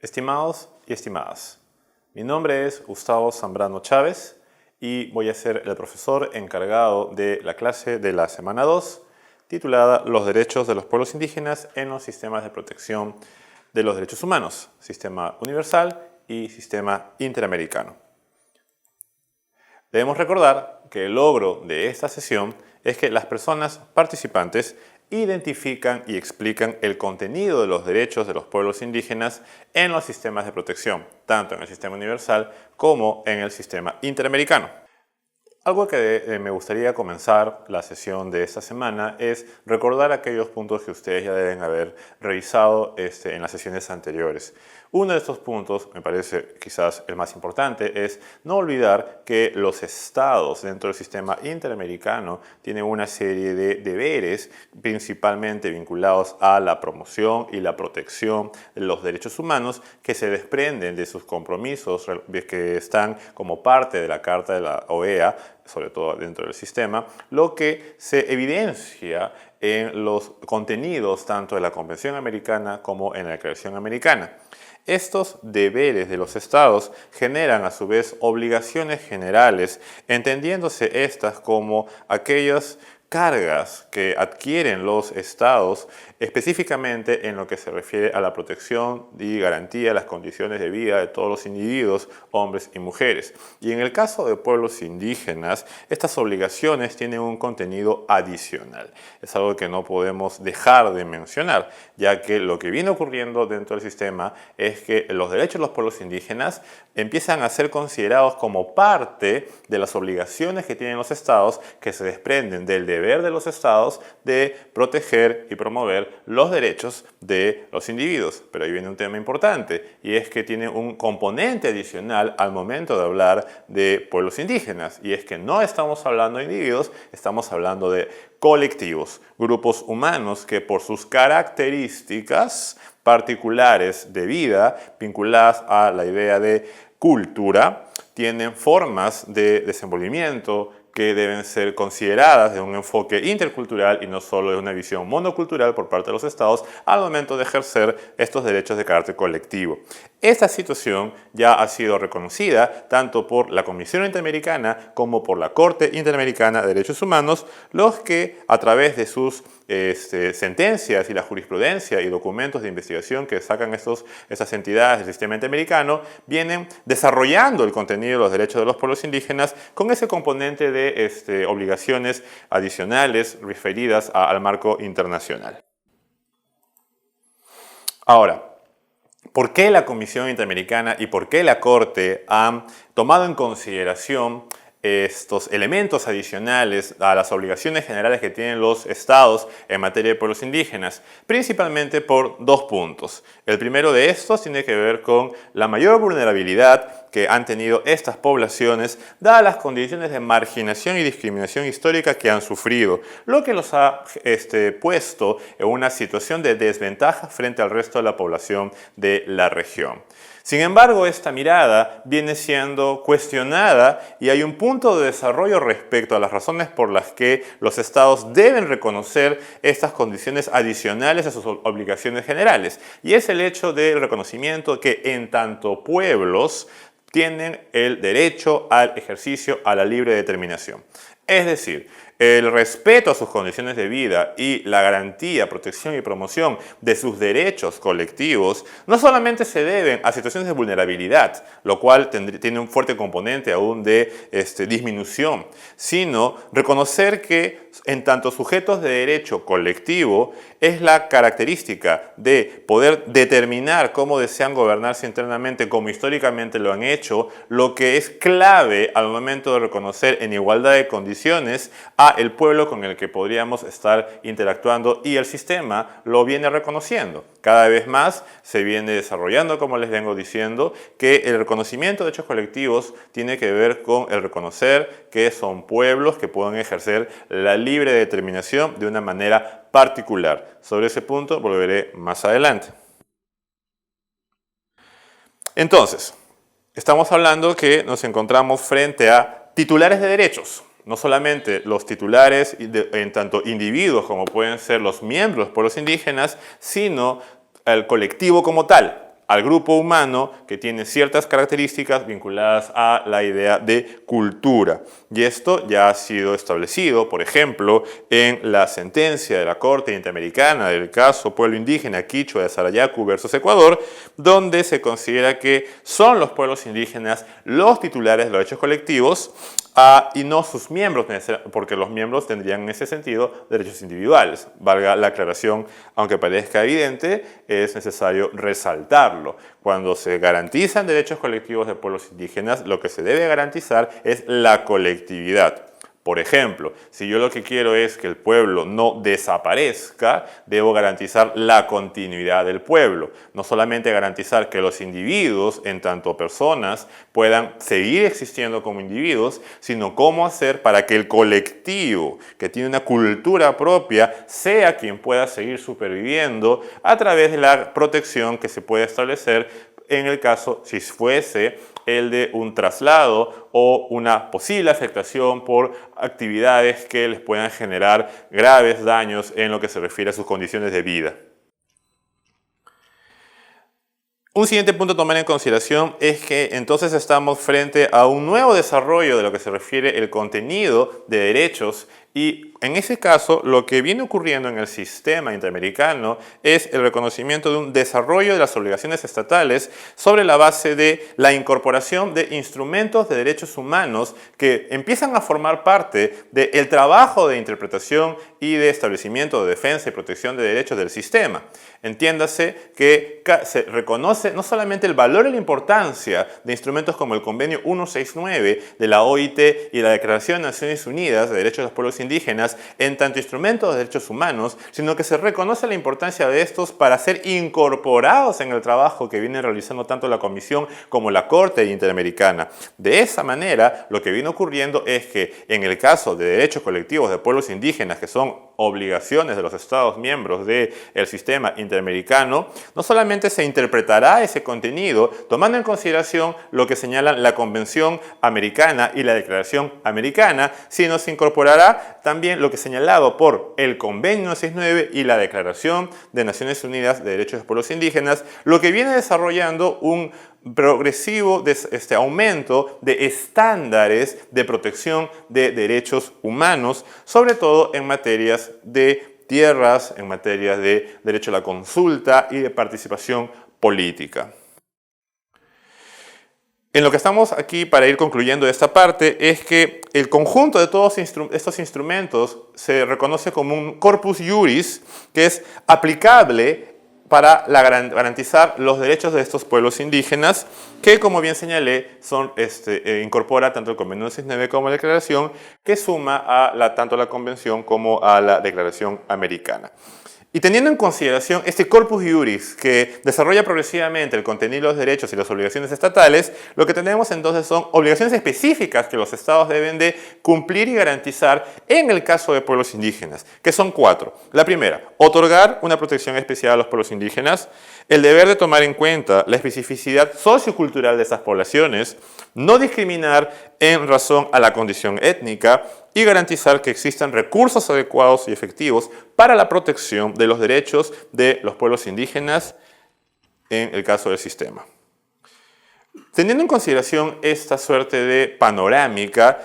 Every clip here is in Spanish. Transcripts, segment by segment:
Estimados y estimadas, mi nombre es Gustavo Zambrano Chávez y voy a ser el profesor encargado de la clase de la semana 2 titulada Los derechos de los pueblos indígenas en los sistemas de protección de los derechos humanos, sistema universal y sistema interamericano. Debemos recordar que el logro de esta sesión es que las personas participantes identifican y explican el contenido de los derechos de los pueblos indígenas en los sistemas de protección, tanto en el sistema universal como en el sistema interamericano. Algo que me gustaría comenzar la sesión de esta semana es recordar aquellos puntos que ustedes ya deben haber revisado en las sesiones anteriores. Uno de estos puntos, me parece quizás el más importante, es no olvidar que los estados dentro del sistema interamericano tienen una serie de deberes principalmente vinculados a la promoción y la protección de los derechos humanos que se desprenden de sus compromisos que están como parte de la Carta de la OEA, sobre todo dentro del sistema, lo que se evidencia en los contenidos tanto de la Convención Americana como en la Declaración Americana. Estos deberes de los estados generan a su vez obligaciones generales, entendiéndose estas como aquellas cargas que adquieren los estados específicamente en lo que se refiere a la protección y garantía de las condiciones de vida de todos los individuos, hombres y mujeres. Y en el caso de pueblos indígenas, estas obligaciones tienen un contenido adicional. Es algo que no podemos dejar de mencionar, ya que lo que viene ocurriendo dentro del sistema es que los derechos de los pueblos indígenas empiezan a ser considerados como parte de las obligaciones que tienen los estados que se desprenden del deber de los estados de proteger y promover los derechos de los individuos. Pero ahí viene un tema importante y es que tiene un componente adicional al momento de hablar de pueblos indígenas y es que no estamos hablando de individuos, estamos hablando de colectivos, grupos humanos que por sus características particulares de vida vinculadas a la idea de cultura tienen formas de desenvolvimiento que deben ser consideradas de un enfoque intercultural y no solo de una visión monocultural por parte de los estados al momento de ejercer estos derechos de carácter colectivo. Esta situación ya ha sido reconocida tanto por la Comisión Interamericana como por la Corte Interamericana de Derechos Humanos, los que a través de sus sentencias y la jurisprudencia y documentos de investigación que sacan estas entidades del sistema interamericano vienen desarrollando el contenido de los derechos de los pueblos indígenas con ese componente de obligaciones adicionales referidas al marco internacional. Ahora, ¿por qué la Comisión Interamericana y por qué la Corte han tomado en consideración estos elementos adicionales a las obligaciones generales que tienen los estados en materia de pueblos indígenas? Principalmente por dos puntos. El primero de estos tiene que ver con la mayor vulnerabilidad que han tenido estas poblaciones dadas las condiciones de marginación y discriminación histórica que han sufrido, lo que los ha puesto en una situación de desventaja frente al resto de la población de la región. Sin embargo, esta mirada viene siendo cuestionada y hay un punto de desarrollo respecto a las razones por las que los estados deben reconocer estas condiciones adicionales a sus obligaciones generales. Y es el hecho del reconocimiento que en tanto pueblos tienen el derecho al ejercicio a la libre determinación. Es decir, el respeto a sus condiciones de vida y la garantía, protección y promoción de sus derechos colectivos no solamente se deben a situaciones de vulnerabilidad, lo cual tiene un fuerte componente aún de disminución, sino reconocer que en tanto sujetos de derecho colectivo es la característica de poder determinar cómo desean gobernarse internamente, como históricamente lo han hecho, lo que es clave al momento de reconocer en igualdad de condiciones a el pueblo con el que podríamos estar interactuando y el sistema lo viene reconociendo. Cada vez más se viene desarrollando, como les vengo diciendo, que el reconocimiento de hechos colectivos tiene que ver con el reconocer que son pueblos que pueden ejercer la libre determinación de una manera particular. Sobre ese punto volveré más adelante. Entonces, estamos hablando que nos encontramos frente a titulares de derechos. No solamente los titulares en tanto individuos como pueden ser los miembros de los pueblos indígenas, sino el colectivo como tal. al grupo humano que tiene ciertas características vinculadas a la idea de cultura. Y esto ya ha sido establecido, por ejemplo, en la sentencia de la Corte Interamericana del caso Pueblo Indígena Quichua de Sarayaku versus Ecuador, donde se considera que son los pueblos indígenas los titulares de los derechos colectivos y no sus miembros, porque los miembros tendrían en ese sentido derechos individuales. Valga la aclaración, aunque parezca evidente, es necesario resaltarlo. Cuando se garantizan derechos colectivos de pueblos indígenas, lo que se debe garantizar es la colectividad. Por ejemplo, si yo lo que quiero es que el pueblo no desaparezca, debo garantizar la continuidad del pueblo. No solamente garantizar que los individuos, en tanto personas, puedan seguir existiendo como individuos, sino cómo hacer para que el colectivo, que tiene una cultura propia, sea quien pueda seguir superviviendo a través de la protección que se puede establecer en el caso, si fuese el de un traslado o una posible afectación por actividades que les puedan generar graves daños en lo que se refiere a sus condiciones de vida. Un siguiente punto a tomar en consideración es que entonces estamos frente a un nuevo desarrollo de lo que se refiere el contenido de derechos, y en ese caso lo que viene ocurriendo en el sistema interamericano es el reconocimiento de un desarrollo de las obligaciones estatales sobre la base de la incorporación de instrumentos de derechos humanos que empiezan a formar parte del trabajo de interpretación y de establecimiento de defensa y protección de derechos del sistema. Entiéndase que se reconoce no solamente el valor y la importancia de instrumentos como el Convenio 169 de la OIT y la Declaración de Naciones Unidas de Derechos de los Pueblos Indígenas en tanto instrumentos de derechos humanos, sino que se reconoce la importancia de estos para ser incorporados en el trabajo que viene realizando tanto la Comisión como la Corte Interamericana. De esa manera, lo que viene ocurriendo es que en el caso de derechos colectivos de pueblos indígenas, que son obligaciones de los Estados miembros del sistema interamericano, no solamente se interpretará ese contenido tomando en consideración lo que señalan la Convención Americana y la Declaración Americana, sino se incorporará también lo que es señalado por el Convenio 69 y la Declaración de Naciones Unidas de Derechos de los Pueblos Indígenas, lo que viene desarrollando un progresivo aumento de estándares de protección de derechos humanos, sobre todo en materias de tierras, en materias de derecho a la consulta y de participación política. En lo que estamos aquí para ir concluyendo esta parte es que el conjunto de todos estos instrumentos se reconoce como un corpus juris que es aplicable para garantizar los derechos de estos pueblos indígenas, que, como bien señalé, incorpora tanto el Convenio 69 como la Declaración, que suma tanto a la Convención como a la Declaración Americana. Y teniendo en consideración este corpus juris que desarrolla progresivamente el contenido de los derechos y las obligaciones estatales, lo que tenemos entonces son obligaciones específicas que los estados deben de cumplir y garantizar en el caso de pueblos indígenas, que son 4. La primera, otorgar una protección especial a los pueblos indígenas, el deber de tomar en cuenta la especificidad sociocultural de estas poblaciones, no discriminar en razón a la condición étnica y garantizar que existan recursos adecuados y efectivos para la protección de los derechos de los pueblos indígenas en el caso del sistema. Teniendo en consideración esta suerte de panorámica,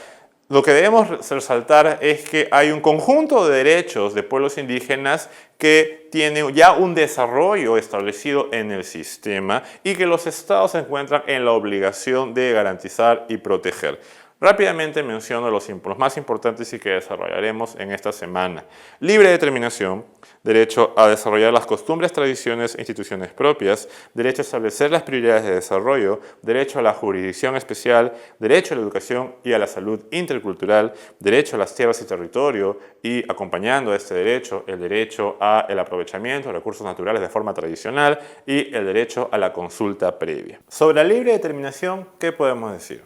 lo que debemos resaltar es que hay un conjunto de derechos de pueblos indígenas que tienen ya un desarrollo establecido en el sistema y que los estados se encuentran en la obligación de garantizar y proteger. Rápidamente menciono los más importantes y que desarrollaremos en esta semana. Libre determinación, derecho a desarrollar las costumbres, tradiciones e instituciones propias, derecho a establecer las prioridades de desarrollo, derecho a la jurisdicción especial, derecho a la educación y a la salud intercultural, derecho a las tierras y territorio y, acompañando a este derecho, el derecho al aprovechamiento de recursos naturales de forma tradicional y el derecho a la consulta previa. Sobre la libre determinación, ¿qué podemos decir?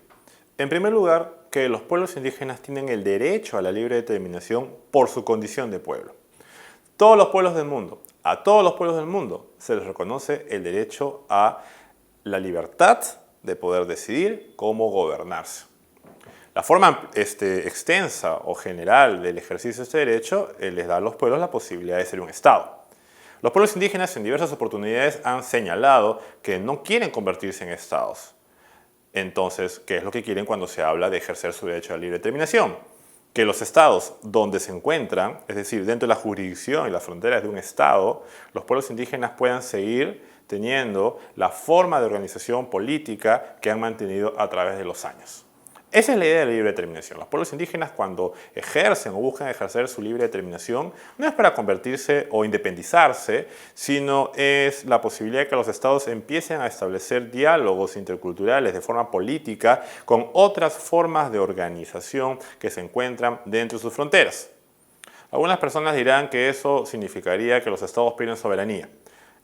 En primer lugar, que los pueblos indígenas tienen el derecho a la libre determinación por su condición de pueblo. Todos los pueblos del mundo, a todos los pueblos del mundo se les reconoce el derecho a la libertad de poder decidir cómo gobernarse. La forma extensa o general del ejercicio de este derecho les da a los pueblos la posibilidad de ser un Estado. Los pueblos indígenas en diversas oportunidades han señalado que no quieren convertirse en estados. Entonces, ¿qué es lo que quieren cuando se habla de ejercer su derecho a la libre determinación? Que los estados donde se encuentran, es decir, dentro de la jurisdicción y las fronteras de un estado, los pueblos indígenas puedan seguir teniendo la forma de organización política que han mantenido a través de los años. Esa es la idea de la libre determinación. Los pueblos indígenas, cuando ejercen o buscan ejercer su libre determinación, no es para convertirse o independizarse, sino es la posibilidad de que los estados empiecen a establecer diálogos interculturales de forma política con otras formas de organización que se encuentran dentro de sus fronteras. Algunas personas dirán que eso significaría que los estados pierden soberanía.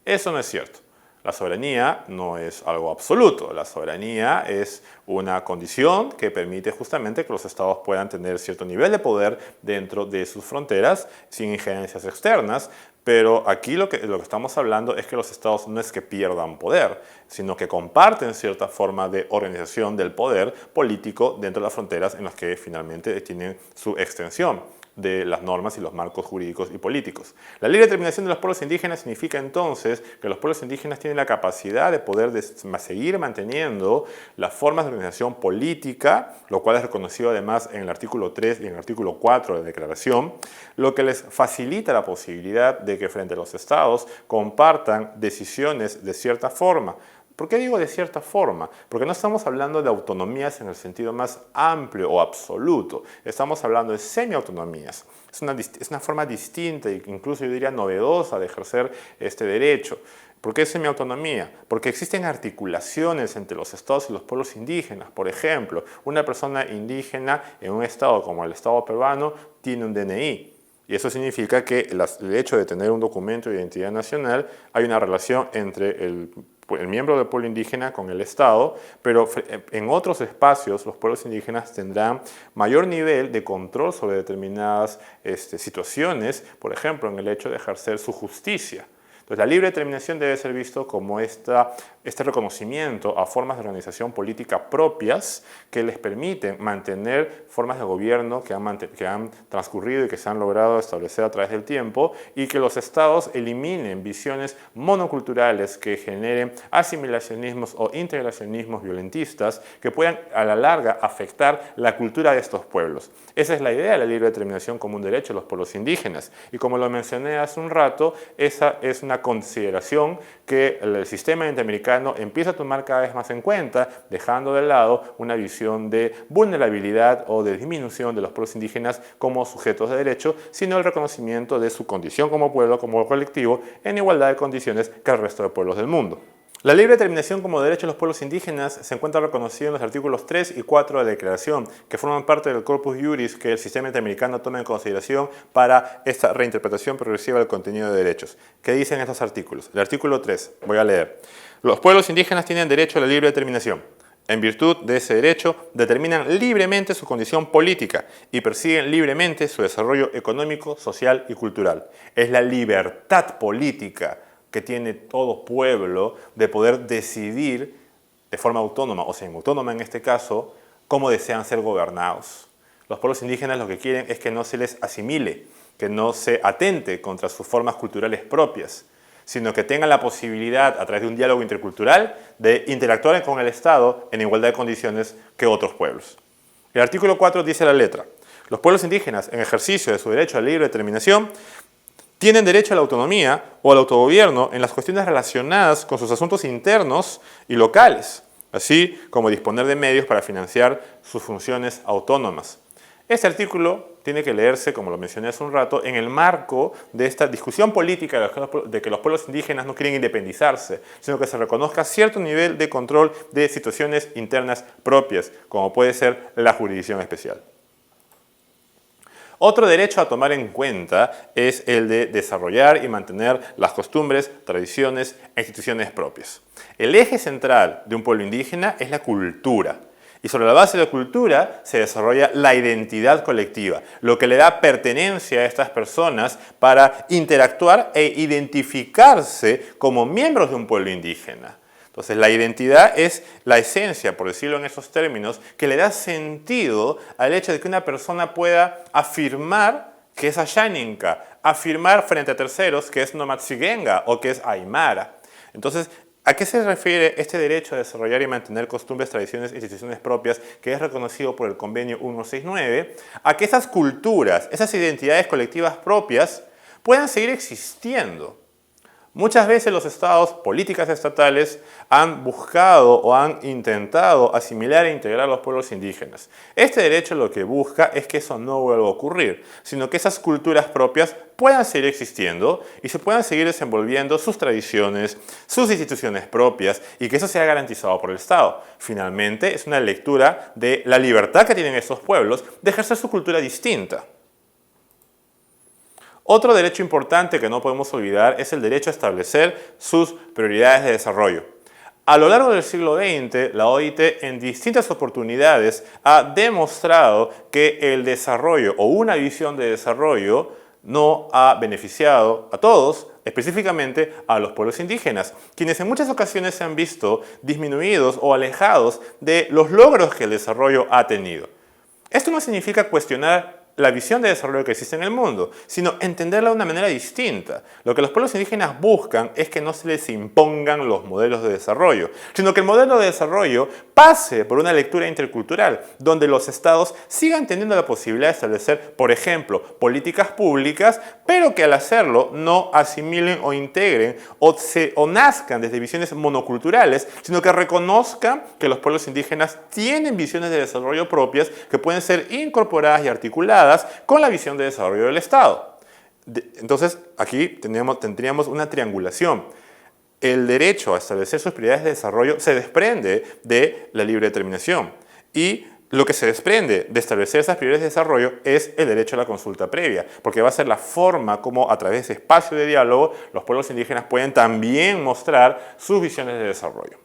Eso no es cierto. La soberanía no es algo absoluto. La soberanía es una condición que permite justamente que los estados puedan tener cierto nivel de poder dentro de sus fronteras sin injerencias externas. Pero aquí lo que estamos hablando es que los estados no es que pierdan poder, sino que comparten cierta forma de organización del poder político dentro de las fronteras en las que finalmente tienen su extensión de las normas y los marcos jurídicos y políticos. La libre determinación de los pueblos indígenas significa entonces que los pueblos indígenas tienen la capacidad de poder seguir manteniendo las formas de organización política, lo cual es reconocido además en el artículo 3 y en el artículo 4 de la Declaración, lo que les facilita la posibilidad de que frente a los estados compartan decisiones de cierta forma. ¿Por qué digo de cierta forma? Porque no estamos hablando de autonomías en el sentido más amplio o absoluto. Estamos hablando de semiautonomías. Es una forma distinta e incluso yo diría novedosa de ejercer este derecho. ¿Por qué semiautonomía? Porque existen articulaciones entre los estados y los pueblos indígenas. Por ejemplo, una persona indígena en un estado como el estado peruano tiene un DNI. Y eso significa que el hecho de tener un documento de identidad nacional, hay una relación entre el miembro del pueblo indígena con el Estado, pero en otros espacios los pueblos indígenas tendrán mayor nivel de control sobre determinadas situaciones, por ejemplo, en el hecho de ejercer su justicia. Entonces, la libre determinación debe ser visto como este reconocimiento a formas de organización política propias que les permiten mantener formas de gobierno que han transcurrido y que se han logrado establecer a través del tiempo y que los estados eliminen visiones monoculturales que generen asimilacionismos o integracionismos violentistas que puedan a la larga afectar la cultura de estos pueblos. Esa es la idea de la libre determinación como un derecho de los pueblos indígenas. Y como lo mencioné hace un rato, esa es una consideración que el sistema interamericano empieza a tomar cada vez más en cuenta, dejando de lado una visión de vulnerabilidad o de disminución de los pueblos indígenas como sujetos de derecho, sino el reconocimiento de su condición como pueblo, como colectivo, en igualdad de condiciones que el resto de pueblos del mundo. La libre determinación como derecho de los pueblos indígenas se encuentra reconocida en los artículos 3 y 4 de la Declaración, que forman parte del corpus juris que el sistema interamericano toma en consideración para esta reinterpretación progresiva del contenido de derechos. ¿Qué dicen estos artículos? El artículo 3, voy a leer. Los pueblos indígenas tienen derecho a la libre determinación. En virtud de ese derecho, determinan libremente su condición política y persiguen libremente su desarrollo económico, social y cultural. Es la libertad política que tiene todo pueblo de poder decidir de forma autónoma, o semiautónoma en este caso, cómo desean ser gobernados. Los pueblos indígenas lo que quieren es que no se les asimile, que no se atente contra sus formas culturales propias, sino que tengan la posibilidad, a través de un diálogo intercultural, de interactuar con el Estado en igualdad de condiciones que otros pueblos. El artículo 4 dice la letra: los pueblos indígenas, en ejercicio de su derecho a la libre determinación, tienen derecho a la autonomía o al autogobierno en las cuestiones relacionadas con sus asuntos internos y locales, así como disponer de medios para financiar sus funciones autónomas. Este artículo tiene que leerse, como lo mencioné hace un rato, en el marco de esta discusión política de que los pueblos indígenas no quieren independizarse, sino que se reconozca cierto nivel de control de situaciones internas propias, como puede ser la jurisdicción especial. Otro derecho a tomar en cuenta es el de desarrollar y mantener las costumbres, tradiciones e instituciones propias. El eje central de un pueblo indígena es la cultura. Y sobre la base de la cultura se desarrolla la identidad colectiva, lo que le da pertenencia a estas personas para interactuar e identificarse como miembros de un pueblo indígena. Entonces, la identidad es la esencia, por decirlo en esos términos, que le da sentido al hecho de que una persona pueda afirmar que es Ashaninka, afirmar frente a terceros que es Nomatsigenga o que es Aymara. Entonces, ¿a qué se refiere este derecho a desarrollar y mantener costumbres, tradiciones e instituciones propias que es reconocido por el Convenio 169? A que esas culturas, esas identidades colectivas propias puedan seguir existiendo. Muchas veces los estados, políticas estatales, han buscado o han intentado asimilar e integrar a los pueblos indígenas. Este derecho lo que busca es que eso no vuelva a ocurrir, sino que esas culturas propias puedan seguir existiendo y se puedan seguir desenvolviendo sus tradiciones, sus instituciones propias y que eso sea garantizado por el Estado. Finalmente, es una lectura de la libertad que tienen estos pueblos de ejercer su cultura distinta. Otro derecho importante que no podemos olvidar es el derecho a establecer sus prioridades de desarrollo. A lo largo del siglo XX, la OIT en distintas oportunidades ha demostrado que el desarrollo o una visión de desarrollo no ha beneficiado a todos, específicamente a los pueblos indígenas, quienes en muchas ocasiones se han visto disminuidos o alejados de los logros que el desarrollo ha tenido. Esto no significa cuestionar la visión de desarrollo que existe en el mundo, sino entenderla de una manera distinta. Lo que los pueblos indígenas buscan es que no se les impongan los modelos de desarrollo, sino que el modelo de desarrollo pase por una lectura intercultural, donde los estados sigan teniendo la posibilidad de establecer, por ejemplo, políticas públicas, pero que al hacerlo no asimilen o integren o nazcan desde visiones monoculturales, sino que reconozcan que los pueblos indígenas tienen visiones de desarrollo propias que pueden ser incorporadas y articuladas con la visión de desarrollo del Estado. Entonces, aquí tendríamos una triangulación. El derecho a establecer sus prioridades de desarrollo se desprende de la libre determinación. Y lo que se desprende de establecer esas prioridades de desarrollo es el derecho a la consulta previa, porque va a ser la forma como a través de ese espacio de diálogo los pueblos indígenas pueden también mostrar sus visiones de desarrollo.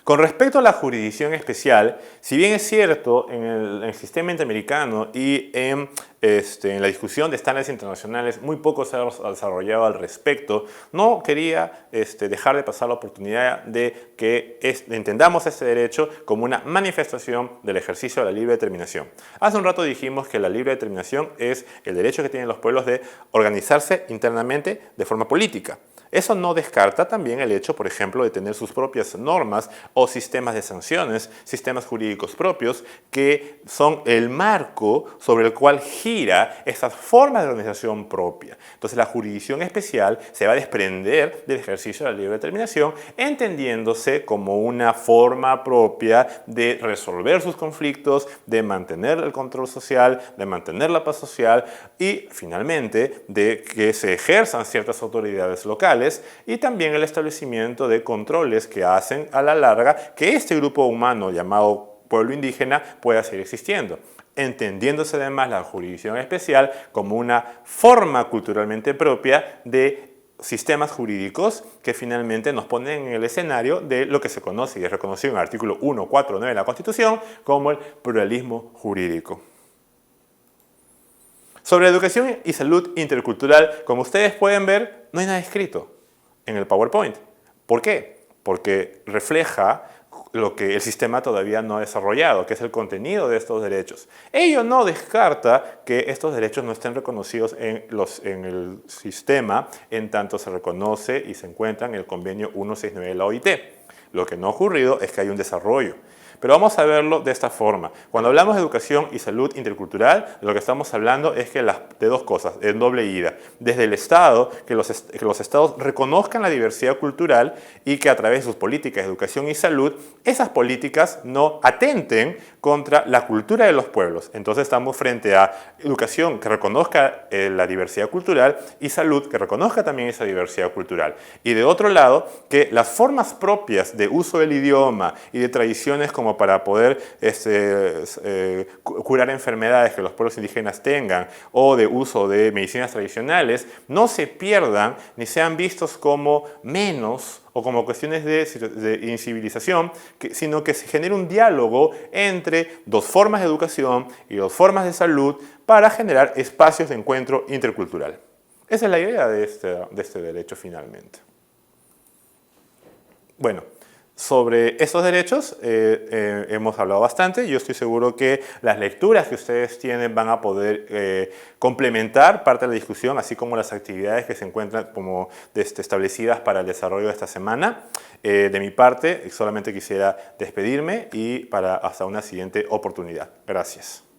Con respecto a la jurisdicción especial, si bien es cierto en el sistema interamericano y en la discusión de estándares internacionales muy poco se ha desarrollado al respecto, no quería dejar de pasar la oportunidad de que entendamos este derecho como una manifestación del ejercicio de la libre determinación. Hace un rato dijimos que la libre determinación es el derecho que tienen los pueblos de organizarse internamente de forma política. Eso no descarta también el hecho, por ejemplo, de tener sus propias normas o sistemas de sanciones, sistemas jurídicos propios, que son el marco sobre el cual gira estas formas de organización propia. Entonces, la jurisdicción especial se va a desprender del ejercicio de la libre determinación, entendiéndose como una forma propia de resolver sus conflictos, de mantener el control social, de mantener la paz social y, finalmente, de que se ejerzan ciertas autoridades locales y también el establecimiento de controles que hacen a la larga que este grupo humano llamado pueblo indígena pueda seguir existiendo, entendiéndose además la jurisdicción especial como una forma culturalmente propia de sistemas jurídicos que finalmente nos ponen en el escenario de lo que se conoce y es reconocido en el artículo 149 de la Constitución como el pluralismo jurídico. Sobre educación y salud intercultural, como ustedes pueden ver, no hay nada escrito en el PowerPoint. ¿Por qué? Porque refleja lo que el sistema todavía no ha desarrollado, que es el contenido de estos derechos. Ello no descarta que estos derechos no estén reconocidos en el sistema en tanto se reconoce y se encuentra en el convenio 169 de la OIT. Lo que no ha ocurrido es que hay un desarrollo. Pero vamos a verlo de esta forma. Cuando hablamos de educación y salud intercultural, lo que estamos hablando es que de dos cosas, en doble ida. Desde el Estado, que los Estados reconozcan la diversidad cultural y que a través de sus políticas de educación y salud, esas políticas no atenten contra la cultura de los pueblos. Entonces estamos frente a educación que reconozca la diversidad cultural y salud que reconozca también esa diversidad cultural. Y de otro lado, que las formas propias de uso del idioma y de tradiciones como para poder curar enfermedades que los pueblos indígenas tengan o de uso de medicinas tradicionales no se pierdan ni sean vistos como menos o como cuestiones de incivilización, sino que se genere un diálogo entre dos formas de educación y dos formas de salud para generar espacios de encuentro intercultural. Esa es la idea de este derecho finalmente. Bueno, Sobre estos derechos hemos hablado bastante. Yo estoy seguro que las lecturas que ustedes tienen van a poder complementar parte de la discusión, así como las actividades que se encuentran como establecidas para el desarrollo de esta semana. De mi parte, solamente quisiera despedirme y hasta una siguiente oportunidad. Gracias.